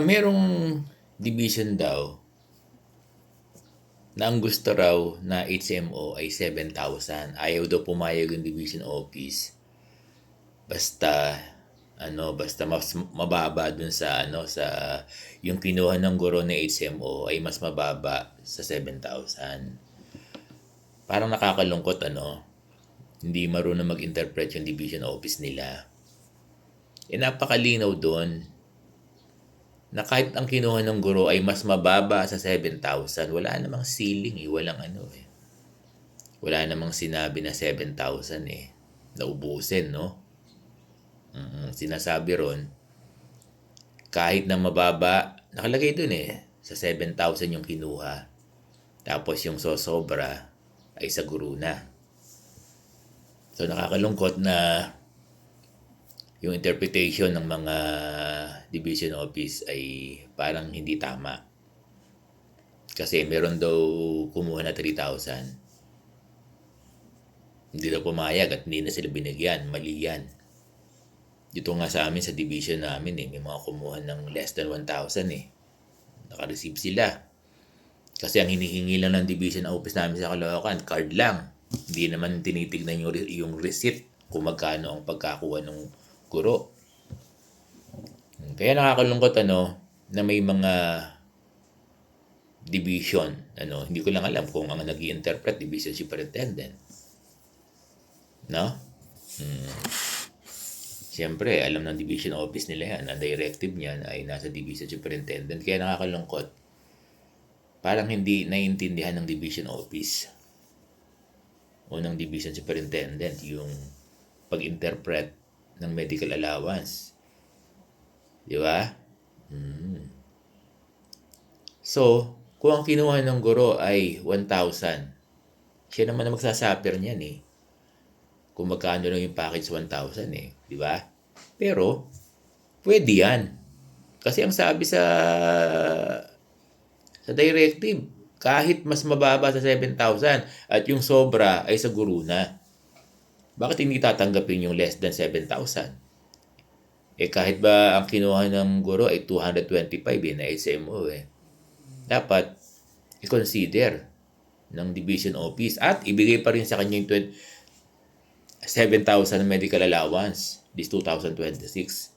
Merong division daw na ang gusto raw na HMO ay 7,000. Ayaw daw pumayag yung division office. Basta mas mababa dun sa yung kinuha ng guro na HMO ay mas mababa sa 7,000. Parang nakakalungkot hindi marunong mag-interpret yung division office nila. Napakalinaw doon na kahit ang kinuha ng guro ay mas mababa sa 7,000, wala namang ceiling walang Wala namang sinabi na 7,000 Naubusin, no? Sinasabi ron, kahit na mababa, nakalagay dun sa 7,000 yung kinuha. Tapos yung sosobra ay sa guro na. So nakakalungkot na yung interpretation ng mga division office ay parang hindi tama. Kasi meron daw kumuha na 3,000. Hindi daw pumayag at hindi na sila binigyan. Mali yan. Dito nga sa amin, sa division namin may mga kumuha ng less than 1,000 Naka-receive sila. Kasi ang hinihingi lang ng division office namin sa Caloocan, card lang. Hindi naman tinitignan yung receipt kung magkano ang pagkakuha ng guro. Kaya nakakalungkot na may mga division. Hindi ko lang alam kung ang nag-i-interpret division superintendent. No? Siyempre, alam ng division office nila yan. Ang directive niyan ay nasa division superintendent. Kaya nakakalungkot. Parang hindi naiintindihan ng division office o ng division superintendent yung pag-interpret ng medical allowance. Di ba? So, kung ang kinuha ng guro ay 1,000, siya naman na magsasuffer niyan kung magkano lang yung package 1,000 di ba? Pero pwede yan. Kasi ang sabi sa directive, kahit mas mababa sa 7,000 at yung sobra ay sa guro na. Bakit hindi tatanggapin yung less than 7,000? Kahit ba ang kinuha ng guro ay 225 na HMO dapat i-consider ng division office at ibigay pa rin sa kanya yung 7,000 medical allowance this 2026.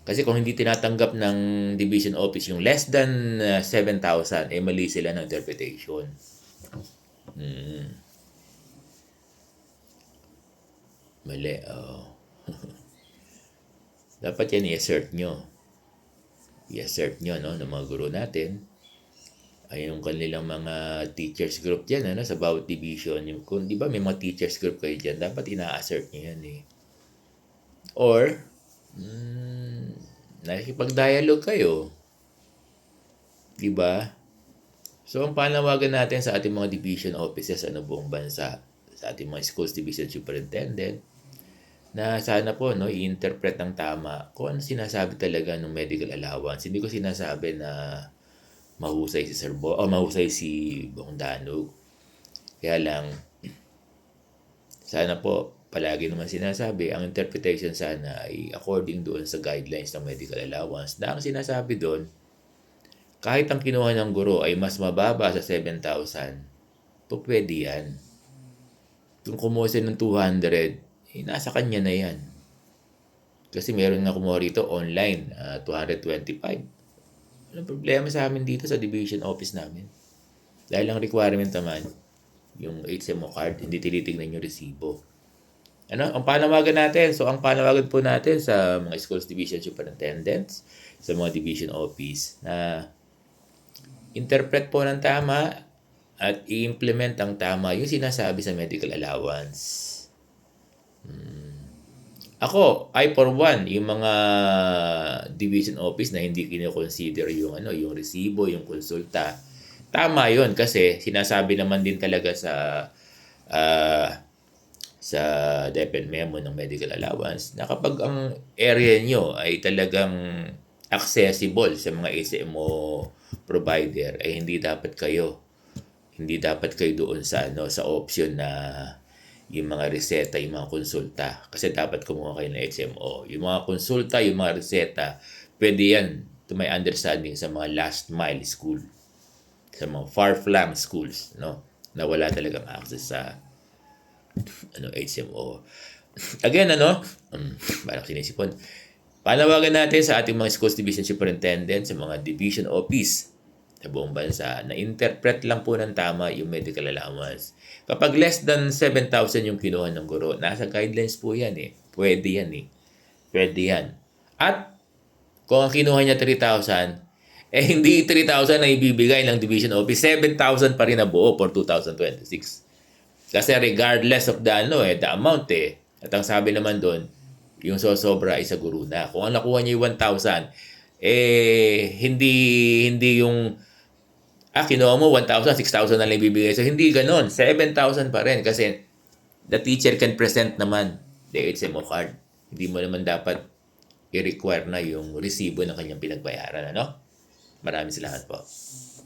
Kasi kung hindi tinatanggap ng division office yung less than 7,000, mali sila ng interpretation. Mali, Dapat yan i-assert nyo. I-assert nyo, ng mga guro natin. Ay yung kanilang mga teachers group dyan, sa bawat division. Kung di ba may mga teachers group kayo dyan, dapat ina-assert nyo yan Or, nakikipag-dialogue kayo. Di ba? So, ang panawagan natin sa ating mga division offices buong bansa, sa ating mga schools division superintendent, na sana po i-interpret ng tama kung ano sinasabi talaga ng medical allowance. Hindi ko sinasabi na mahusay si mahusay si Bong Danog. Kaya lang, sana po palagi naman sinasabi, ang interpretation sana ay according doon sa guidelines ng medical allowance na ang sinasabi doon, kahit ang kinuha ng guro ay mas mababa sa 7,000, pwede yan. Kung kumuha ng 200, nasa kanya na yan. Kasi meron nga kumuha rito online, 225. Walang problema sa amin dito sa division office namin. Dahil ang requirement naman, yung HMO card, hindi tinitignan yung resibo. Ang panawagan natin? So, ang panawagan po natin sa mga schools division superintendents, sa mga division office, na interpret po ng tama at i-implement ang tama yung sinasabi sa medical allowance. Ako, for one, yung mga division office na hindi kino-consider yung yung resibo, yung konsulta. Tama 'yon kasi sinasabi naman din talaga sa DepEd memo ng medical allowance na kapag ang area nyo ay talagang accessible sa mga HMO provider ay hindi dapat kayo doon sa sa option na yung mga reseta, yung mga konsulta. Kasi dapat kumuha kayo ng HMO. Yung mga konsulta, yung mga reseta, pwede yan, to my understanding, sa mga last mile school. Sa mga far-flung schools, no? Na wala talagang access sa HMO. Again, parang sinisipon. Panawagan natin sa ating mga schools division superintendent, sa mga division office sa buong bansa, na interpret lang po ng tama yung medical allowance. Kapag less than 7,000 yung kinuha ng guro, nasa guidelines po yan eh. Pwede yan eh. Pwede yan. At kung ang kinuha niya 3,000, hindi 3,000 na ibibigay ng division office, 7,000 pa rin na buo for 2026. Kasi regardless of the amount at ang sabi naman doon, yung sosobra ay sa guro na. Kung ang nakuha niya yung 1,000, hindi yung kinuha mo 1,000, 6,000 na lang ibibigay. So, hindi ganon. 7,000 pa rin kasi the teacher can present naman the HMO card. Hindi mo naman dapat i-require na yung resibo ng kanyang pinagbayaran. Maraming salamat po.